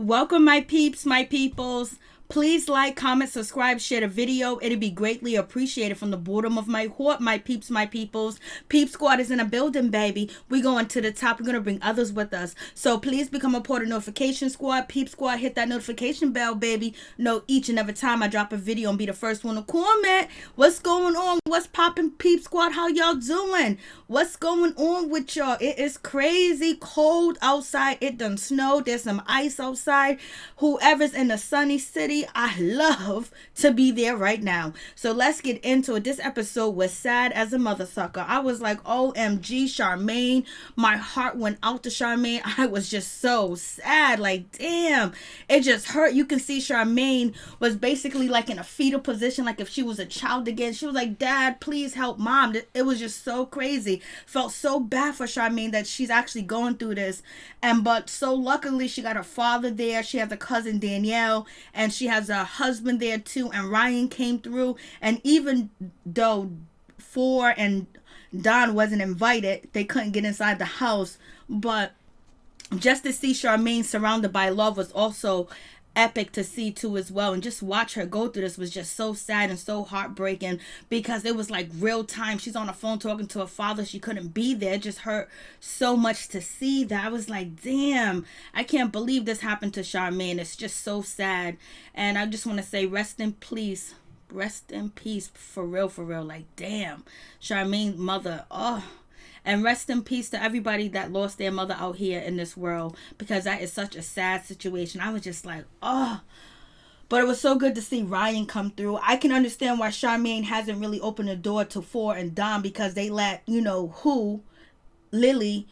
Welcome, my peeps, my peoples. Please like, comment, subscribe, share the video. It'd be greatly appreciated from the bottom of my heart, my peeps, my peoples. Peep Squad is in a building, baby. We going to the top. We're going to bring others with us. So please become a part of Notification Squad. Peep Squad, hit that notification bell, baby. Know each and every time I drop a video and be the first one to comment. What's going on? What's popping, Peep Squad? How y'all doing? What's going on with y'all? It is crazy cold outside. It done snowed. There's some ice outside. Whoever's in the sunny city, I love to be there right now. So let's get into it. This episode was sad as a mother sucker. I was like, OMG, Charmaine. My heart went out to Charmaine. I was just so sad. Like, damn. It just hurt. You can see Charmaine was basically like in a fetal position, like if she was a child again. She was like, Dad, please help Mom. It was just so crazy. Felt so bad for Charmaine that she's actually going through this. But so luckily she got her father there. She has a cousin, Danielle, and she has a husband there too, and Ryan came through. And even though Phor and Don wasn't invited, they couldn't get inside the house, but just to see Charmaine surrounded by love was also epic to see too as well. And just watch her go through this was just so sad and so heartbreaking, because it was like real time. She's on the phone talking to her father. She couldn't be there. It just hurt so much to see that. I was like, damn, I can't believe this happened to Charmaine. It's just so sad. And I just want to say rest in peace. Rest in peace, for real, like, damn, Charmaine mother. And rest in peace to everybody that lost their mother out here in this world, because that is such a sad situation. I was just like, but it was so good to see Ryan come through. I can understand why Charmaine hasn't really opened the door to Phor and Dom, because they let, Lily,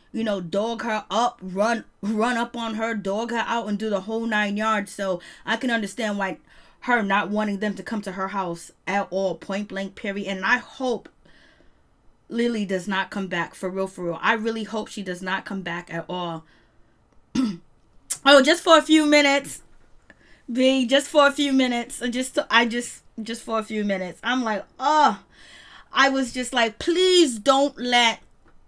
dog her up, run up on her, dog her out, and do the whole 9 yards. So I can understand why her not wanting them to come to her house at all, point blank, period. And I hope Lily does not come back, for real. I really hope she does not come back at all. Just for a few minutes. Just for a few minutes. Just for a few minutes. I'm like, I was just like, please don't let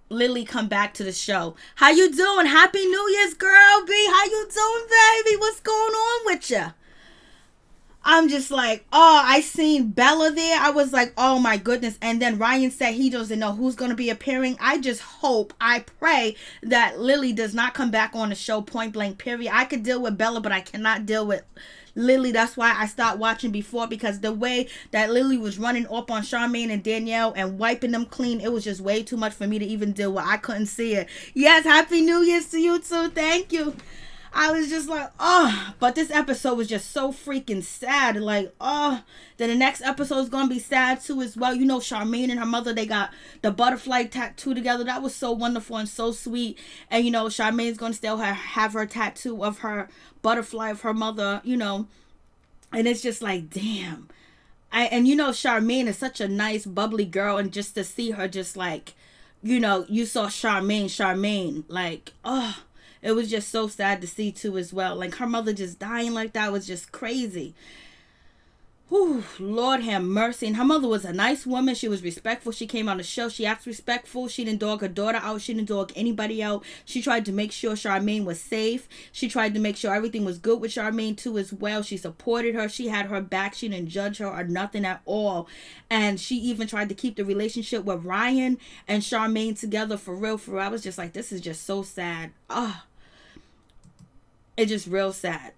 Lily come back to the show. How you doing? Happy New Year's, girl, B. How you doing, baby? What's going on with you? I'm just like, I seen Bella there. I was like, oh my goodness. And then Ryan said he doesn't know who's going to be appearing. I just hope, I pray that Lily does not come back on the show, point blank, period. I could deal with Bella, but I cannot deal with Lily. That's why I stopped watching before, because the way that Lily was running up on Charmaine and Danielle and wiping them clean, it was just way too much for me to even deal with. I couldn't see it. Yes, Happy New Year's to you too. Thank you. I was just like, but this episode was just so freaking sad. Like, then the next episode is going to be sad too as well. Charmaine and her mother, they got the butterfly tattoo together. That was so wonderful and so sweet. And, Charmaine's going to still have her tattoo of her butterfly of her mother, and it's just like, damn. Charmaine is such a nice, bubbly girl. And just to see her just like, you saw Charmaine, like, it was just so sad to see too as well. Like, her mother just dying like that was just crazy. Whew, Lord have mercy. And her mother was a nice woman. She was respectful. She came on the show. She acted respectful. She didn't dog her daughter out. She didn't dog anybody out. She tried to make sure Charmaine was safe. She tried to make sure everything was good with Charmaine too as well. She supported her. She had her back. She didn't judge her or nothing at all. And she even tried to keep the relationship with Ryan and Charmaine together, for real. I was just like, this is just so sad. It's just real sad.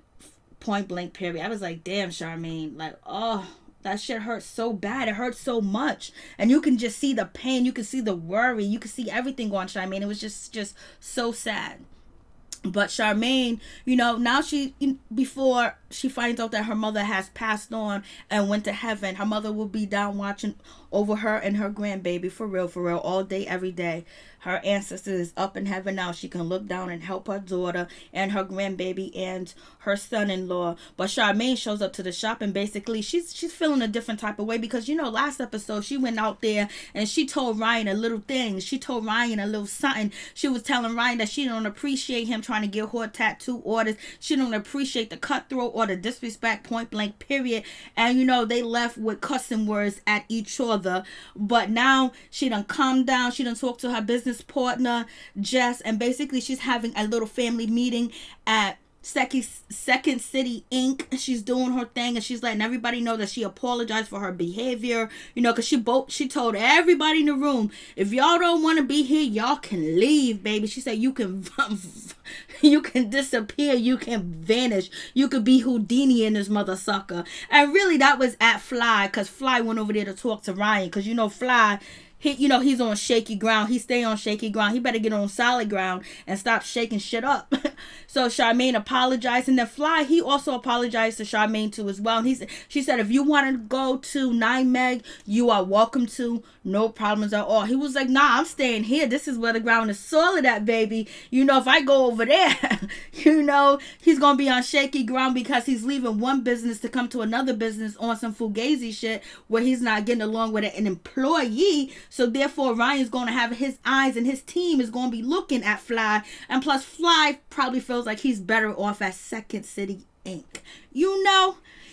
Point blank, period. I was like, damn, Charmaine. Like, that shit hurts so bad. It hurts so much. And you can just see the pain. You can see the worry. You can see everything going on, Charmaine. It was just so sad. But Charmaine, now before she finds out that her mother has passed on and went to heaven, her mother will be down watching over her and her grandbaby, for real, all day, every day. Her ancestor is up in heaven now. She can look down and help her daughter and her grandbaby and her son-in-law. But Charmaine shows up to the shop, and basically she's feeling a different type of way, because last episode she went out there and she told Ryan a little thing. She told Ryan a little something. She was telling Ryan that she don't appreciate him trying to give her tattoo orders. She don't appreciate the cutthroat or the disrespect, point blank, period. And they left with cussing words at each other. But now she done calmed down. She done talked to her business partner Jess, and basically she's having a little family meeting at Second City Inc. She's doing her thing, and she's letting everybody know that she apologized for her behavior. Because she told everybody in the room, if y'all don't want to be here, y'all can leave, baby. She said you can disappear, you can vanish, you could be Houdini in this mother sucker. And really, that was at Fly, because Fly went over there to talk to Ryan, because Fly. He's on shaky ground. He stay on shaky ground. He better get on solid ground and stop shaking shit up. So Charmaine apologized, and then Fly, he also apologized to Charmaine too as well. And she said, if you want to go to 9 Meg, you are welcome to. No problems at all. He was like, nah, I'm staying here. This is where the ground is solid at, baby. If I go over there, he's going to be on shaky ground, because he's leaving one business to come to another business on some fugazi shit where he's not getting along with an employee. So therefore, Ryan's going to have his eyes, and his team is going to be looking at Fly. And plus, Fly probably feels like he's better off at Second City Inc.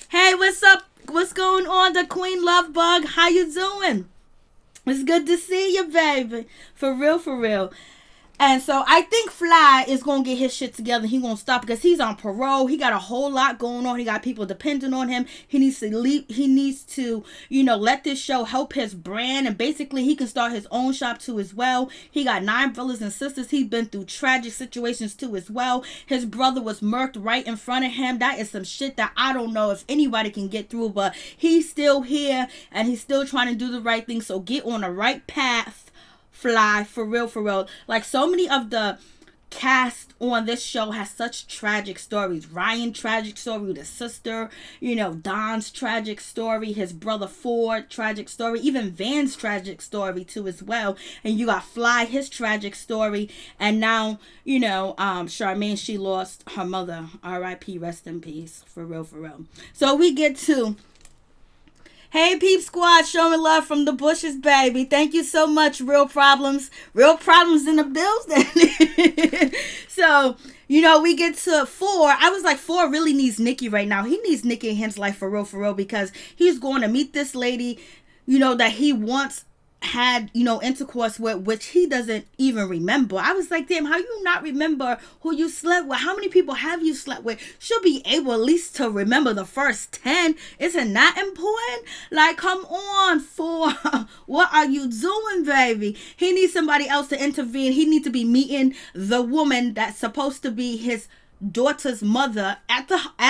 Hey, what's up? What's going on? The Queen Love Bug. How you doing? It's good to see you, baby. For real, for real. And so I think Fly is going to get his shit together. He going to stop, because he's on parole. He got a whole lot going on. He got people depending on him. He needs to leave. He needs to, let this show help his brand. And basically, he can start his own shop too as well. He got 9 brothers and sisters. He's been through tragic situations too as well. His brother was murked right in front of him. That is some shit that I don't know if anybody can get through. But he's still here, and he's still trying to do the right thing. So get on the right path, Fly, for real, for real. Like, so many of the cast on this show has such tragic stories. Ryan, tragic story with his sister. Don's tragic story. His brother Phor, tragic story. Even Van's tragic story too as well. And you got Fly, his tragic story. And now, Charmaine, she lost her mother. R.I.P. Rest in peace. For real, for real. So we get to... Hey, Peep Squad, showing love from the bushes, baby. Thank you so much, Real Problems. Real Problems in the building. So, we get to Phor. I was like, Phor really needs Nikki right now. He needs Nikki in his life for real, because he's going to meet this lady, that he once had, intercourse with, which he doesn't even remember. I was like, damn, how you not remember who you slept with? How many people have you slept with? Should be able at least to remember the first 10. Isn't that important? Like, come on, Phor. What are you doing, baby? He needs somebody else to intervene. He needs to be meeting the woman that's supposed to be his daughter's mother at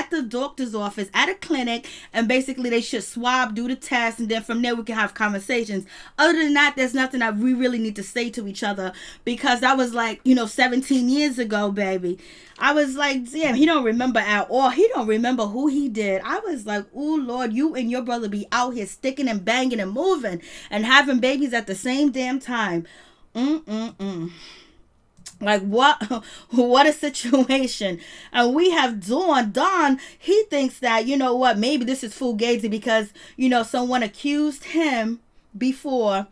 the doctor's office, at a clinic, and basically they should swab, do the test, and then from there we can have conversations. Other than that, there's nothing that we really need to say to each other, because that was like 17 years ago, baby. I was like, damn, he don't remember at all. He don't remember who he did. I was like, oh Lord, you and your brother be out here sticking and banging and moving and having babies at the same damn time. Like, what a situation. And we have Don. He thinks that, maybe this is fugazi because, someone accused him before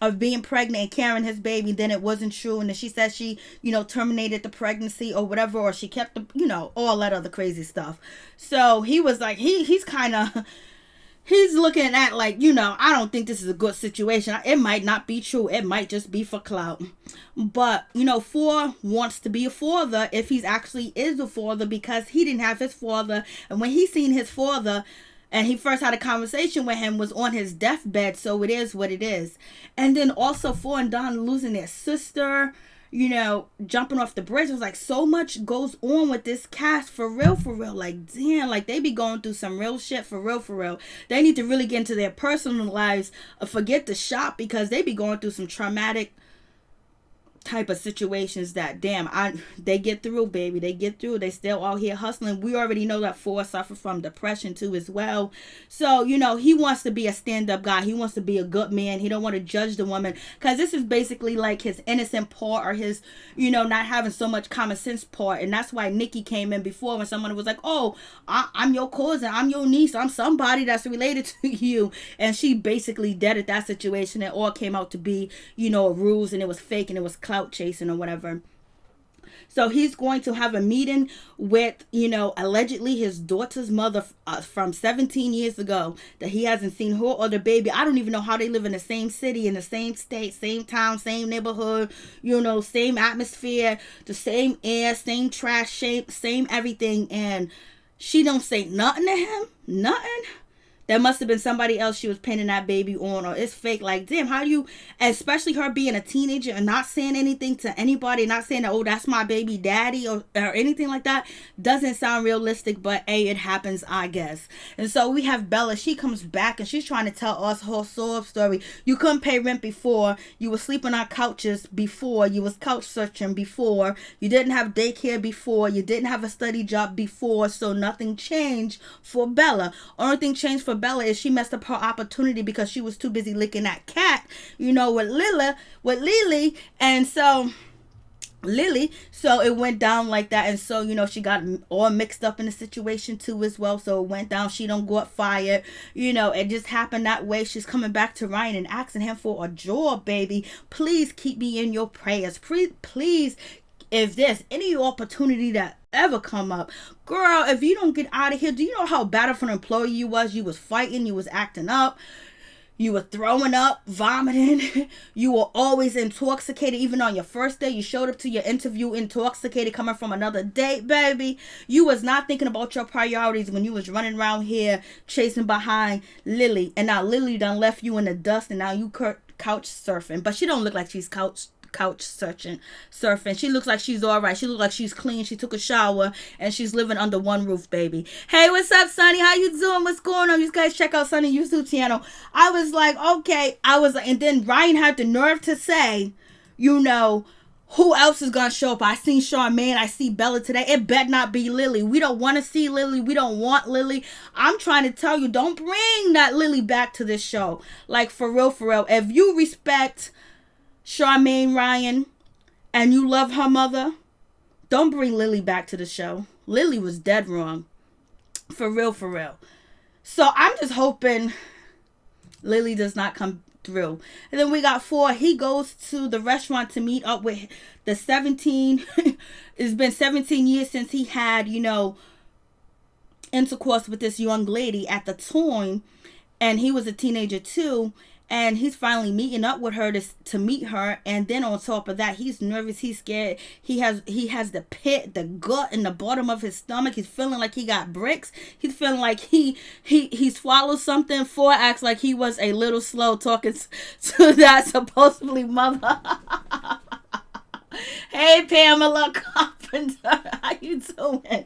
of being pregnant and carrying his baby. Then it wasn't true. And then she said she, terminated the pregnancy or whatever, or she kept the, all that other crazy stuff. So he was like, he's kind of... He's looking at like, I don't think this is a good situation. It might not be true. It might just be for clout. But, Phor wants to be a father if he's actually is a father, because he didn't have his father. And when he seen his father and he first had a conversation with him was on his deathbed. So it is what it is. And then also Phor and Don losing their sister, jumping off the bridge. It was like so much goes on with this cast for real. Like, damn, like they be going through some real shit for real. They need to really get into their personal lives, forget the shop, because they be going through some traumatic type of situations that, damn, they get through, baby. They get through. They still out here hustling. We already know that Phor suffered from depression too as well. So, he wants to be a stand-up guy. He wants to be a good man. He don't want to judge the woman, because this is basically like his innocent part, or his, not having so much common sense part. And that's why Nikki came in before, when someone was like, oh, I'm your cousin, I'm your niece, I'm somebody that's related to you. And she basically deaded that situation. It all came out to be, a ruse, and it was fake, and it was clout chasing or whatever. So he's going to have a meeting with, allegedly his daughter's mother from 17 years ago that he hasn't seen her or the baby. I don't even know how they live in the same city, in the same state, same town, same neighborhood, same atmosphere, the same air, same trash, same everything. And she don't say nothing to him, nothing. There must have been somebody else she was pinning that baby on, or it's fake. Like, damn, how do you, especially her being a teenager and not saying anything to anybody, not saying that, oh, that's my baby daddy or anything like that, doesn't sound realistic, but hey, it happens, I guess. And so we have Bella. She comes back and she's trying to tell us her sob story. You couldn't pay rent before. You were sleeping on couches before. You was couch searching before. You didn't have daycare before. You didn't have a study job before. So nothing changed for Bella. Only thing changed for Bella is she messed up her opportunity because she was too busy licking that cat, with Lily, and so Lily, so it went down like that. And so she got all mixed up in the situation too as well. So it went down. She don't got fired, it just happened that way. She's coming back to Ryan and asking him for a job. Baby, please keep me in your prayers. Please, if there's any opportunity that ever come up, girl, if you don't get out of here, do you know how bad of an employee you was? You was fighting, you was acting up, you were throwing up, vomiting, you were always intoxicated. Even on your first day, you showed up to your interview intoxicated, coming from another date. Baby, you was not thinking about your priorities when you was running around here chasing behind Lily, and now Lily done left you in the dust, and now you couch surfing. But she don't look like she's couch surfing. She looks like she's all right. She looks like she's clean. She took a shower and she's living under one roof, baby. Hey, what's up, Sonny? How you doing? What's going on? You guys check out Sonny YouTube channel. I was like, okay. And then Ryan had the nerve to say, who else is gonna show up? I seen Charmaine. I see Bella today. It better not be Lily. We don't want to see Lily. We don't want Lily. I'm trying to tell you, don't bring that Lily back to this show. Like, for real. If you respect Charmaine, Ryan, and you love her mother, don't bring Lily back to the show. Lily was dead wrong. For real. So I'm just hoping Lily does not come through. And then we got Phor. He goes to the restaurant to meet up with the 17. It's been 17 years since he had, intercourse with this young lady at the time. And he was a teenager too. And he's finally meeting up with her to meet her. And then on top of that, he's nervous. He's scared. He has the pit, the gut in the bottom of his stomach. He's feeling like he got bricks. He's feeling like he swallowed something. Phor acts like he was a little slow talking to that supposedly mother. Hey, Pamela Carpenter, how you doing?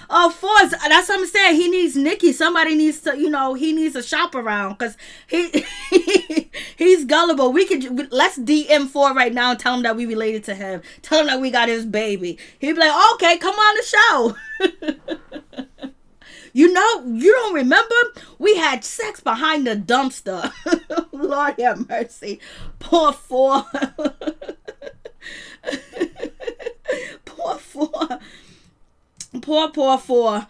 Oh, Phor, that's what I'm saying. He needs Nikki. Somebody needs to, he needs to shop around because he's gullible. Let's DM Phor right now and tell him that we related to him. Tell him that we got his baby. He'd be like, okay, come on the show. You don't remember? We had sex behind the dumpster. Lord have mercy. Poor Phor. Poor Phor.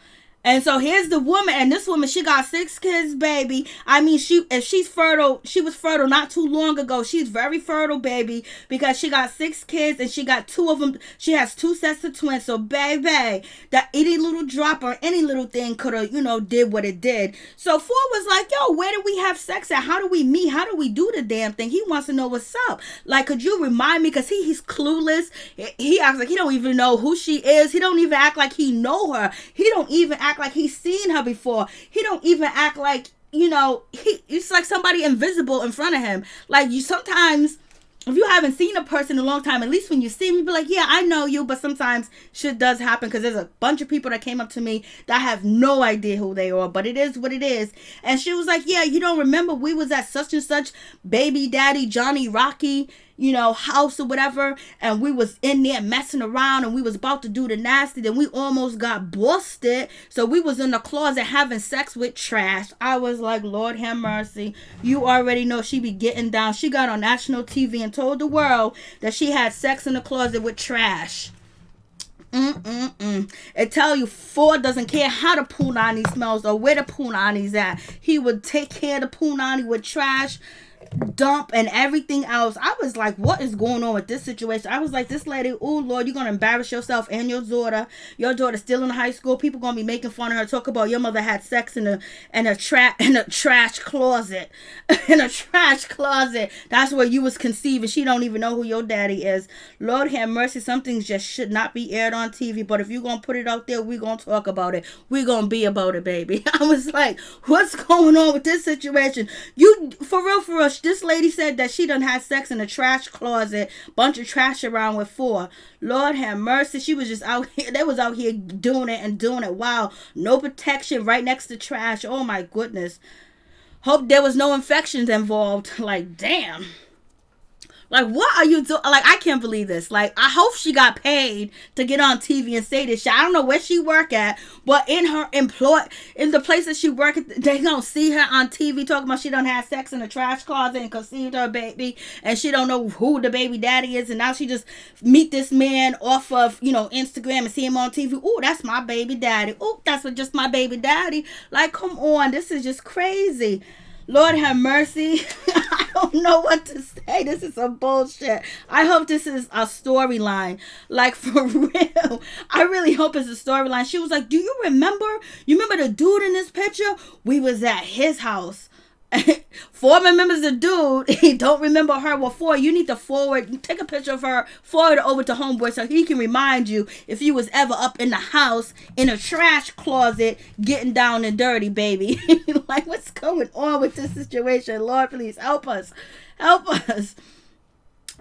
And so here's the woman, and this woman, she got 6 kids, baby. I mean, if she's fertile, she was fertile not too long ago. She's very fertile, baby, because she got 6 kids, and she got 2 of them. She has 2 sets of twins. So, baby, that any little drop or any little thing could have, did what it did. So Phor was like, yo, where do we have sex at? How do we meet? How do we do the damn thing? He wants to know what's up. Like, could you remind me? Because he's clueless. He acts like he don't even know who she is. He don't even act like he know her. He don't even act like he's seen her before. He don't even act like, it's like somebody invisible in front of him. Like, sometimes, if you haven't seen a person in a long time, at least when you see him, you be like, yeah, I know you. But sometimes shit does happen because there's a bunch of people that came up to me that have no idea who they are. But it is what it is. And she was like, yeah, you don't remember we was at such and such baby daddy Johnny Rocky, house or whatever, and we was in there messing around and we was about to do the nasty, then we almost got busted. So we was in the closet having sex with trash. I was like, Lord have mercy. You already know she be getting down. She got on national TV and told the world that she had sex in the closet with trash. It tell you Phor doesn't care how the punani smells or where the punani's at. He would take care of the punani with trash. dump and everything else. I was like, what is going on with this situation? I was like, this lady, oh Lord, you're gonna embarrass yourself and your daughter. Your daughter's still in high school. People gonna be making fun of her, talk about your mother had sex in a trash closet. In a trash closet. That's where you was conceived, and she don't even know who your daddy is. Lord have mercy, some things just should not be aired on TV, but if you're gonna put it out there, we're gonna talk about it. We're gonna be about it, baby. I was like, what's going on with this situation? You, for real, this lady said that she done had sex in a trash closet, bunch of trash around with Phor. Lord have mercy. She was just out here. They was out here doing it. Wow. No protection, right next to trash. Oh my goodness. Hope there was no infections involved. Like, damn. Like, what are you doing? Like, I can't believe this. Like, I hope she got paid to get on TV and say this shit. I don't know where she work at, but in the place that she work at, they gonna see her on TV talking about she done had sex in a trash closet and conceived her baby, and she don't know who the baby daddy is, and now she just meet this man off of, Instagram and see him on TV. Ooh, that's my baby daddy. Ooh, that's just my baby daddy. Like, come on. This is just crazy. Lord have mercy. I don't know what to say. This is some bullshit. I hope this is a storyline. Like, for real. I really hope it's a storyline. She was like, do you remember? You remember the dude in this picture? We was at his house. Phor remembers the dude. He don't remember her. Well, Phor, you need to take a picture of her, forward it over to homeboy so he can remind you if you was ever up in the house in a trash closet getting down and dirty, baby. Like, what's going on with this situation? Lord, please help us. Help us.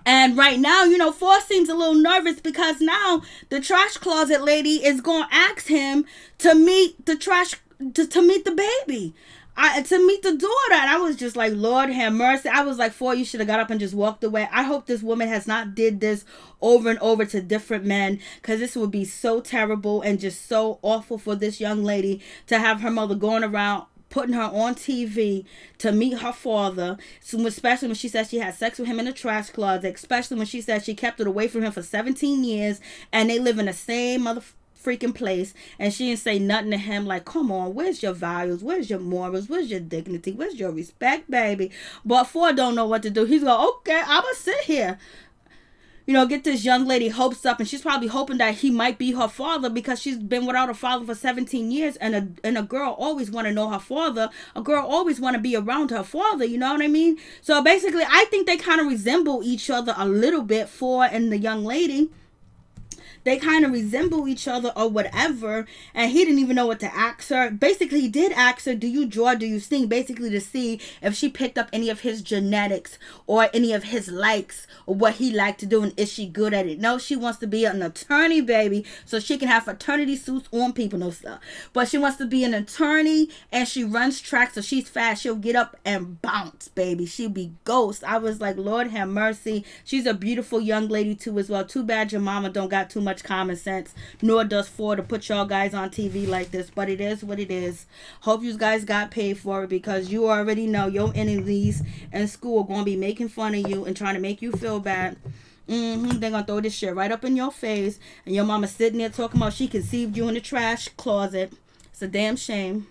And right now, Phor seems a little nervous because now the trash closet lady is going to ask him to meet the to meet the baby. To meet the daughter. And I was just like, Lord have mercy. I was like, Phor, you should have got up and just walked away. I hope this woman has not did this over and over to different men, because this would be so terrible and just so awful for this young lady to have her mother going around putting her on TV to meet her father, especially when she said she had sex with him in a trash closet, especially when she said she kept it away from him for 17 years and they live in the same freaking place, and she didn't say nothing to him. Like, come on, where's your values, where's your morals, where's your dignity, where's your respect, baby? But Phor don't know what to do. He's like, okay, I'm gonna sit here, get this young lady hopes up, and she's probably hoping that he might be her father, because she's been without a father for 17 years, and a girl always want to know her father. A girl always want to be around her father, you know what I mean? So basically, I think they kind of resemble each other a little bit, Phor and the young lady. They kind of resemble each other or whatever. And he didn't even know what to ask her. Basically, he did ask her, do you draw, do you sing? Basically to see if she picked up any of his genetics or any of his likes or what he liked to do, and is she good at it? No, she wants to be an attorney, baby, so she can have fraternity suits on people, no stuff. But she wants to be an attorney, and she runs track, so she's fast. She'll get up and bounce, baby. She'll be ghost. I was like, Lord have mercy. She's a beautiful young lady too as well. Too bad your mama don't got too much common sense, nor does Phor, to put y'all guys on TV like this. But it is what it is. Hope you guys got paid for it, because you already know your enemies in school are going to be making fun of you and trying to make you feel bad. They're gonna throw this shit right up in your face, and your mama sitting there talking about she conceived you in the trash closet. It's a damn shame.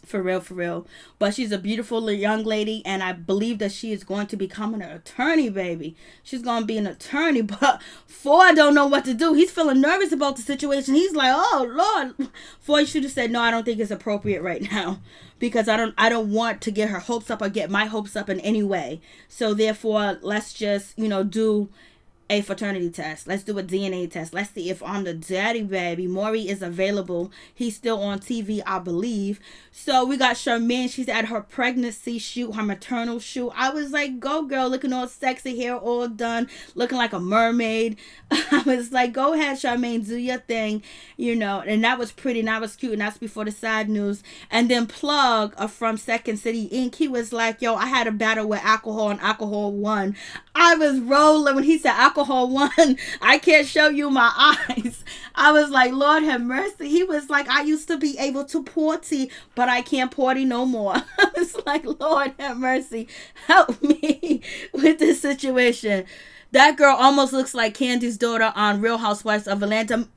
For real. But she's a beautiful young lady, and I believe that she is going to become an attorney, baby. She's going to be an attorney, but Phor don't know what to do. He's feeling nervous about the situation. He's like, oh, Lord. Phor should have said, no, I don't think it's appropriate right now, because I don't want to get her hopes up or get my hopes up in any way. So therefore, let's just, do a fraternity test. Let's do a DNA test. Let's see if I'm the daddy, baby. Maury is available. He's still on TV, I believe. So we got Charmaine. She's at her pregnancy shoot, her maternal shoot. I was like, go girl, looking all sexy, hair all done, looking like a mermaid. I was like, go ahead, Charmaine, do your thing, and that was pretty, and that was cute, and that's before the sad news. And then Plug from Second City Inc., he was like, yo, I had a battle with alcohol, and alcohol won. I was rolling when he said alcohol won. I can't show you my eyes. I was like, Lord have mercy. He was like, I used to be able to party, but I can't party no more. I was like, Lord have mercy. Help me with this situation. That girl almost looks like Candy's daughter on Real Housewives of Atlanta.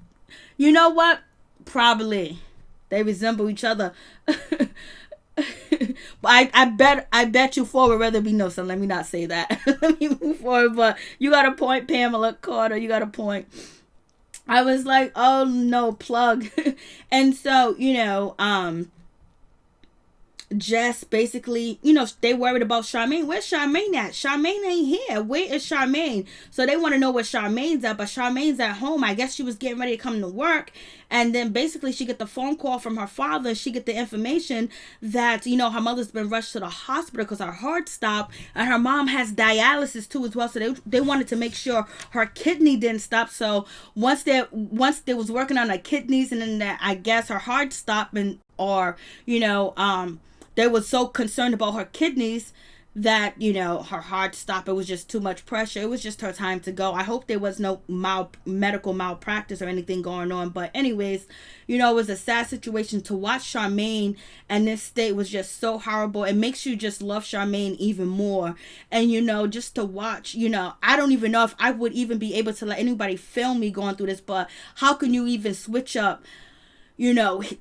You know what? Probably. They resemble each other. But I bet you Phor would rather be no, so let me not say that. Let me move forward. But you got a point, Pamela Carter. You got a point. I was like, oh no, plug. And so, just basically, they worried about Charmaine. Where's Charmaine at? Charmaine ain't here. Where is Charmaine? So they want to know where Charmaine's at, but Charmaine's at home. I guess she was getting ready to come to work. And then basically she get the phone call from her father. She get the information that, her mother's been rushed to the hospital because her heart stopped. And her mom has dialysis too as well. So they wanted to make sure her kidney didn't stop. So once they was working on her kidneys and then I guess her heart stopped they were so concerned about her kidneys that, her heart stopped. It was just too much pressure. It was just her time to go. I hope there was no medical malpractice or anything going on. But anyways, it was a sad situation. To watch Charmaine and this state was just so horrible. It makes you just love Charmaine even more. And, just to watch, I don't even know if I would even be able to let anybody film me going through this. But how can you even switch up?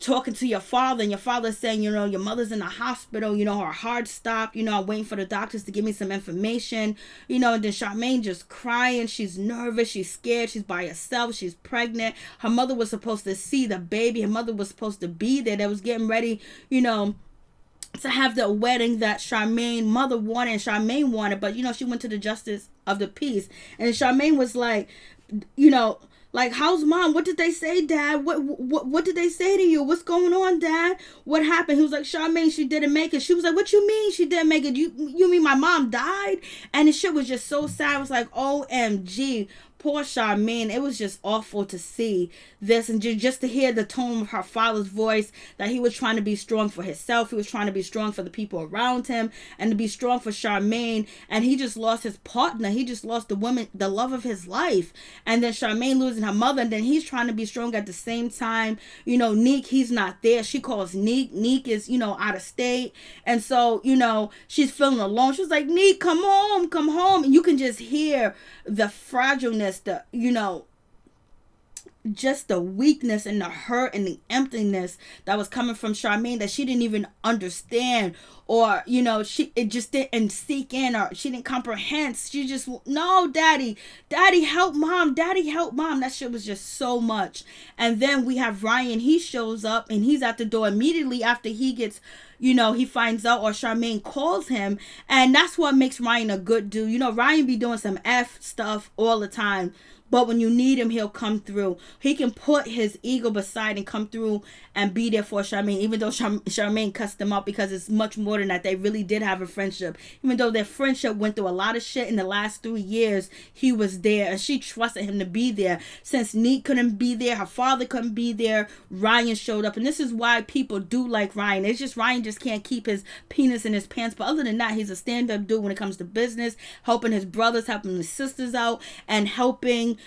Talking to your father and your father saying, your mother's in the hospital, her heart stopped, I'm waiting for the doctors to give me some information, and then Charmaine just crying. She's nervous. She's scared. She's by herself. She's pregnant. Her mother was supposed to see the baby. Her mother was supposed to be there. They was getting ready, to have the wedding that Charmaine mother wanted and Charmaine wanted. But, she went to the justice of the peace. And Charmaine was like, like, how's mom? What did they say, Dad? What did they say to you? What's going on, Dad? What happened? He was like, Charmaine, she didn't make it. She was like, what you mean she didn't make it? You mean my mom died? And the shit was just so sad. I was like, OMG. Poor Charmaine. It was just awful to see this and just to hear the tone of her father's voice, that he was trying to be strong for himself. He was trying to be strong for the people around him and to be strong for Charmaine. And he just lost his partner. He just lost the woman, the love of his life. And then Charmaine losing her mother. And then he's trying to be strong at the same time. Neek, he's not there. She calls Neek. Neek is, out of state. And so, she's feeling alone. She was like, Neek, come home, come home. And you can just hear the fragileness, just the weakness and the hurt and the emptiness that was coming from Charmaine, that she didn't even understand, or it just didn't sink in, or she didn't comprehend. She just, no, daddy help mom, that shit was just so much. And then we have Ryan. He shows up and he's at the door immediately after he gets, he finds out, or Charmaine calls him. And that's what makes Ryan a good dude. Ryan be doing some F stuff all the time, but when you need him, he'll come through. He can put his ego beside and come through and be there for Charmaine, even though Charmaine cussed him out, because it's much more than that. They really did have a friendship. Even though their friendship went through a lot of shit in the last 3 years, he was there and she trusted him to be there. Since Neek couldn't be there, her father couldn't be there, Ryan showed up. And this is why people do like Ryan. It's just Ryan just can't keep his penis in his pants. But other than that, he's a stand-up dude when it comes to business, helping his brothers, helping his sisters out, and helping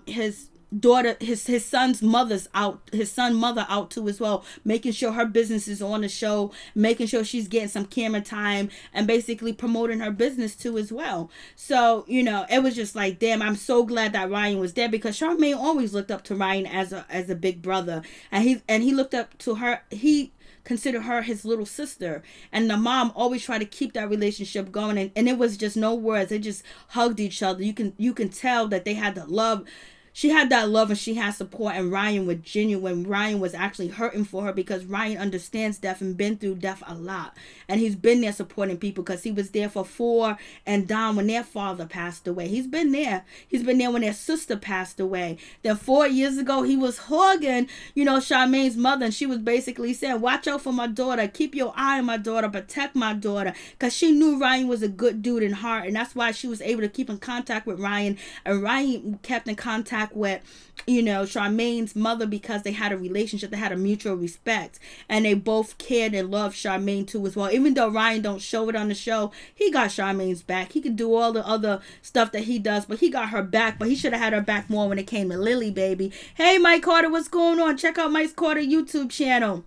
his daughter, his son's mother out too as well, making sure her business is on the show, making sure she's getting some camera time, and basically promoting her business too as well. So it was just like, damn, I'm so glad that Ryan was there, because Charmaine always looked up to Ryan as a big brother, and he looked up to her. He consider her his little sister, and the mom always tried to keep that relationship going, and it was just no words. They just hugged each other. You can tell that they had the love. She had that love and she had support, and Ryan was genuine. Ryan was actually hurting for her, because Ryan understands death and been through death a lot, and he's been there supporting people, because he was there for Phor and Don when their father passed away. He's been there when their sister passed away. Then 4 years ago, he was hugging Charmaine's mother, and she was basically saying, watch out for my daughter, keep your eye on my daughter, protect my daughter, because she knew Ryan was a good dude in heart. And that's why she was able to keep in contact with Ryan, and Ryan kept in contact with Charmaine's mother, because they had a relationship, they had a mutual respect, and they both cared and loved Charmaine too as well. Even though Ryan don't show it on the show, he got Charmaine's back. He could do all the other stuff that he does, but he got her back. But he should have had her back more when it came to Lily, baby. Hey, Mike Carter, what's going on? Check out Mike Carter YouTube channel.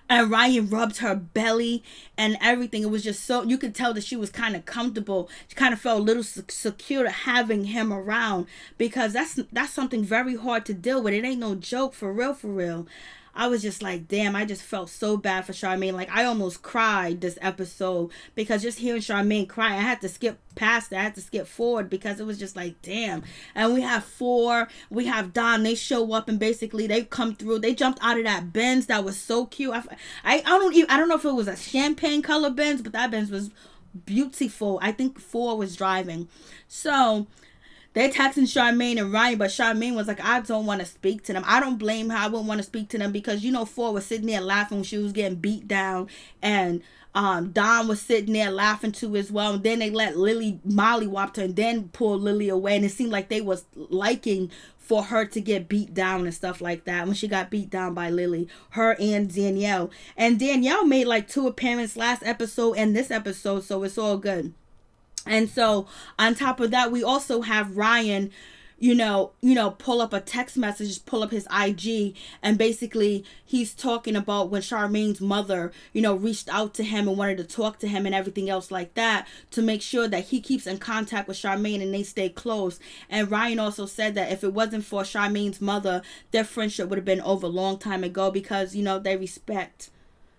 And Ryan rubbed her belly and everything. It was just so, you could tell that she was kind of comfortable. She kind of felt a little secure having him around, because that's something very hard to deal with. It ain't no joke, for real, for real. I was just like, damn, I just felt so bad for Charmaine. Like, I almost cried this episode because just hearing Charmaine cry, I had to skip past that. I had to skip forward because it was just like, damn. And we have Phor, we have Don. They show up and basically they come through. They jumped out of that Benz that was so cute. I don't know if it was a champagne color Benz, but that Benz was beautiful. I think Phor was driving. So they're texting Charmaine and Ryan, but Charmaine was like, I don't want to speak to them. I don't blame her. I wouldn't want to speak to them because, you know, Phor was sitting there laughing when she was getting beat down. And Don was sitting there laughing too as well. And then they let Lily mollywop her and then pulled Lily away. And it seemed like they was liking for her to get beat down and stuff like that when she got beat down by Lily, her and Danielle. And Danielle made like 2 appearances last episode and this episode, so it's all good. And so on top of that, we also have Ryan, you know, pull up a text message, pull up his IG, and basically he's talking about when Charmaine's mother, you know, reached out to him and wanted to talk to him and everything else like that to make sure that he keeps in contact with Charmaine and they stay close. And Ryan also said that if it wasn't for Charmaine's mother, their friendship would have been over a long time ago because, you know, they respect.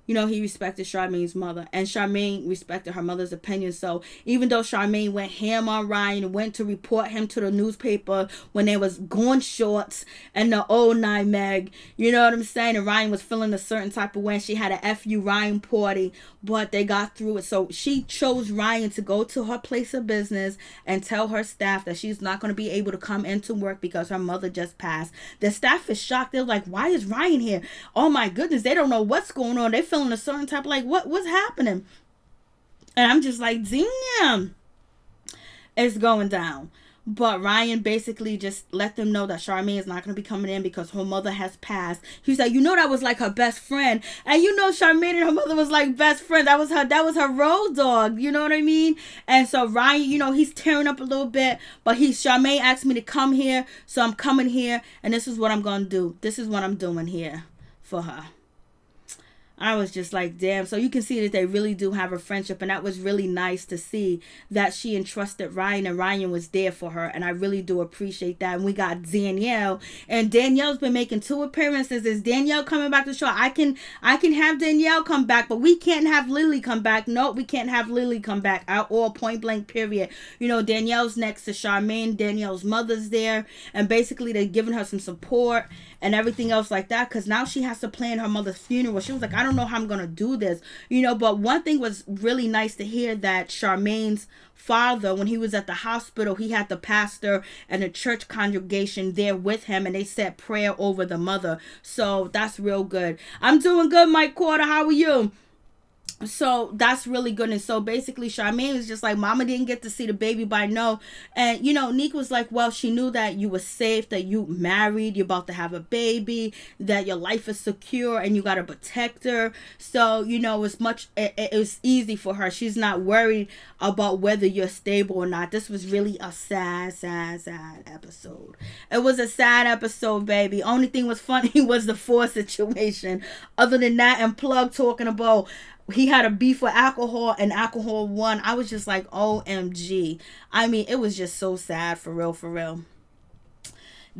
You know, he respected Charmaine's mother. And Charmaine respected her mother's opinion. So even though Charmaine went ham on Ryan and went to report him to the newspaper when they was going shorts and the old 9 meg, you know what I'm saying? And Ryan was feeling a certain type of way. And she had a F.U. Ryan party. But they got through it. So she chose Ryan to go to her place of business and tell her staff that she's not going to be able to come into work because her mother just passed. The staff is shocked. They're like, why is Ryan here? Oh my goodness. They don't know what's going on. They feeling a certain type of like, what's happening? And I'm just like, damn, it's going down. But Ryan basically just let them know that Charmaine is not going to be coming in because her mother has passed. He's like, you know, that was like her best friend. And you know, Charmaine and her mother was like best friend. That was her road dog. You know what I mean? And so Ryan, you know, he's tearing up a little bit. But Charmaine asked me to come here. So I'm coming here. And this is what I'm going to do. This is what I'm doing here for her. I was just like, damn. So you can see that they really do have a friendship. And that was really nice to see that she entrusted Ryan and Ryan was there for her. And I really do appreciate that. And we got Danielle. And Danielle's been making 2 appearances. Is Danielle coming back to the show? I can have Danielle come back, but we can't have Lily come back. No, we can't have Lily come back. Or point blank period. You know, Danielle's next to Charmaine. Danielle's mother's there. And basically they're giving her some support and everything else like that. Because now she has to plan her mother's funeral. She was like, I don't know how I'm gonna do this, you know. But one thing was really nice to hear that Charmaine's father, when he was at the hospital, he had the pastor and the church congregation there with him, and they said prayer over the mother. So that's real good. I'm doing good, Mike Quarter. How are you? So that's really good. And so basically Charmaine was just like, mama didn't get to see the baby by no. And you know, Neek was like, well, she knew that you were safe, that you married, you're about to have a baby, that your life is secure and you got to protect her. So, you know, it was easy for her. She's not worried about whether you're stable or not. This was really a sad episode. It was a sad episode, baby. Only thing was funny was the Phor situation. Other than that, and Plug talking about he had a beef with alcohol and alcohol won. I was just like, OMG. I mean, it was just so sad, for real.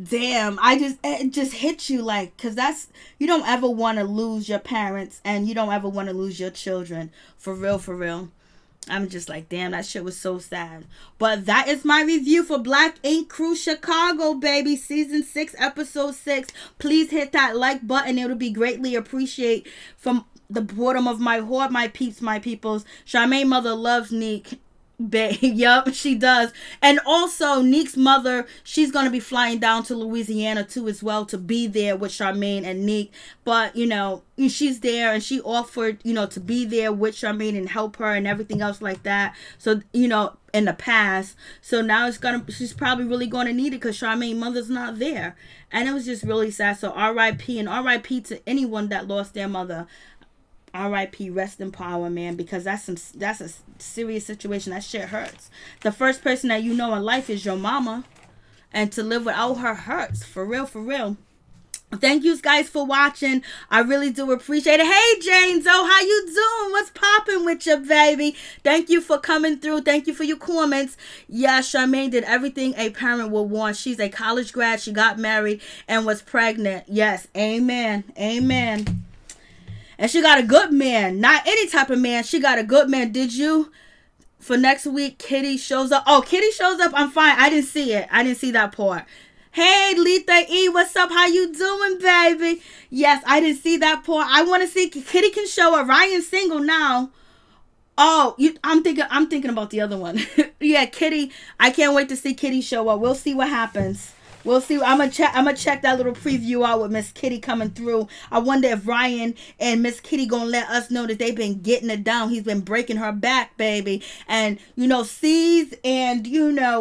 Damn, it just hit you like, because you don't ever want to lose your parents and you don't ever want to lose your children. For real. I'm just like, damn, that shit was so sad. But that is my review for Black Ink Crew Chicago, baby. Season 6, episode 6. Please hit that like button. It would be greatly appreciated from the bottom of my heart, my peeps, my peoples. Charmaine mother loves Neek. Yup, she does. And also Neek's mother, she's going to be flying down to Louisiana too as well to be there with Charmaine and Neek. But, you know, she's there and she offered, you know, to be there with Charmaine and help her and everything else like that. So, you know, in the past. So now she's probably really going to need it because Charmaine's mother's not there. And it was just really sad. So R.I.P. and R.I.P. to anyone that lost their mother. R.I.P. Rest in power, man, because that's a serious situation. That shit hurts. The first person that you know in life is your mama, and to live without her hurts. For real. Thank you guys for watching. I really do appreciate it. Hey, Jane Zoe, how you doing? What's popping with you, baby? Thank you for coming through. Thank you for your comments. Yeah, Charmaine did everything a parent would want. She's a college grad. She got married and was pregnant. Yes, amen. Amen. And she got a good man. Not any type of man. She got a good man. Did you? For next week, Kitty shows up. Oh, Kitty shows up. I'm fine. I didn't see it. I didn't see that part. Hey, Letha E, what's up? How you doing, baby? Yes, I didn't see that part. I want to see Kitty can show up. Ryan's single now. Oh, I'm thinking about the other one. Yeah, Kitty. I can't wait to see Kitty show up. We'll see what happens. We'll see. I'm gonna check that little preview out with Miss Kitty coming through. I wonder if Ryan and Miss Kitty gonna let us know that they've been getting it down. He's been breaking her back, baby. And C's and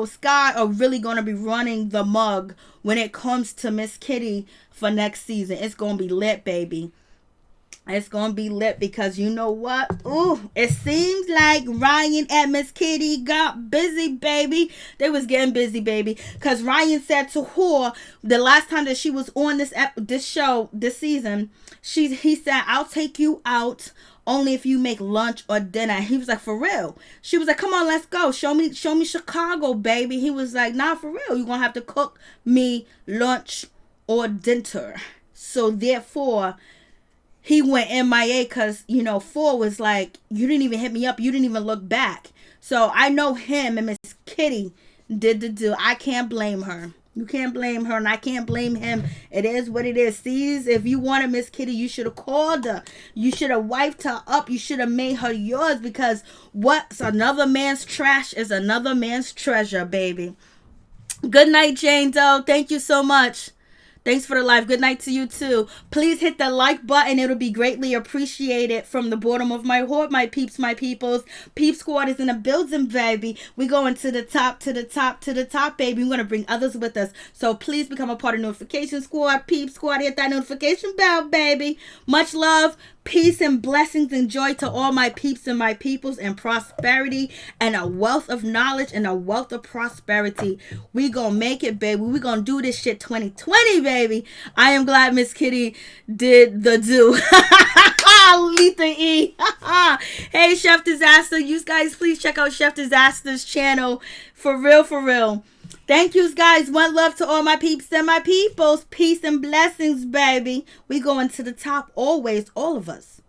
Scott are really gonna be running the mug when it comes to Miss Kitty for next season. It's gonna be lit, baby. It's going to be lit because you know what? Ooh, it seems like Ryan and Miss Kitty got busy, baby. They was getting busy, baby. Because Ryan said to her, the last time that she was on this show, this season, he said, I'll take you out only if you make lunch or dinner. He was like, for real? She was like, come on, let's go. Show me Chicago, baby. He was like, nah, for real. You're going to have to cook me lunch or dinner. So therefore, he went MIA because, Phor was like, you didn't even hit me up. You didn't even look back. So I know him and Miss Kitty did the deal. I can't blame her. You can't blame her and I can't blame him. It is what it is. See, if you wanted Miss Kitty, you should have called her. You should have wiped her up. You should have made her yours because what's another man's trash is another man's treasure, baby. Good night, Jane Doe. Thank you so much. Thanks for the live. Good night to you too. Please hit the like button. It'll be greatly appreciated from the bottom of my heart, my peeps, my peoples. Peep Squad is in the building, baby. We going to the top, to the top, to the top, baby. We're going to bring others with us. So please become a part of Notification Squad. Peep Squad, hit that notification bell, baby. Much love. Peace and blessings and joy to all my peeps and my peoples, and prosperity and a wealth of knowledge and a wealth of prosperity. We gonna make it, baby. We gonna do this shit 2020, baby. I am glad Miss Kitty did the do. Letha E. Hey, Chef Disaster. You guys, please check out Chef Disaster's channel. For real, for real. Thank you guys. One love to all my peeps and my peoples. Peace and blessings, baby. We going to the top always, all of us.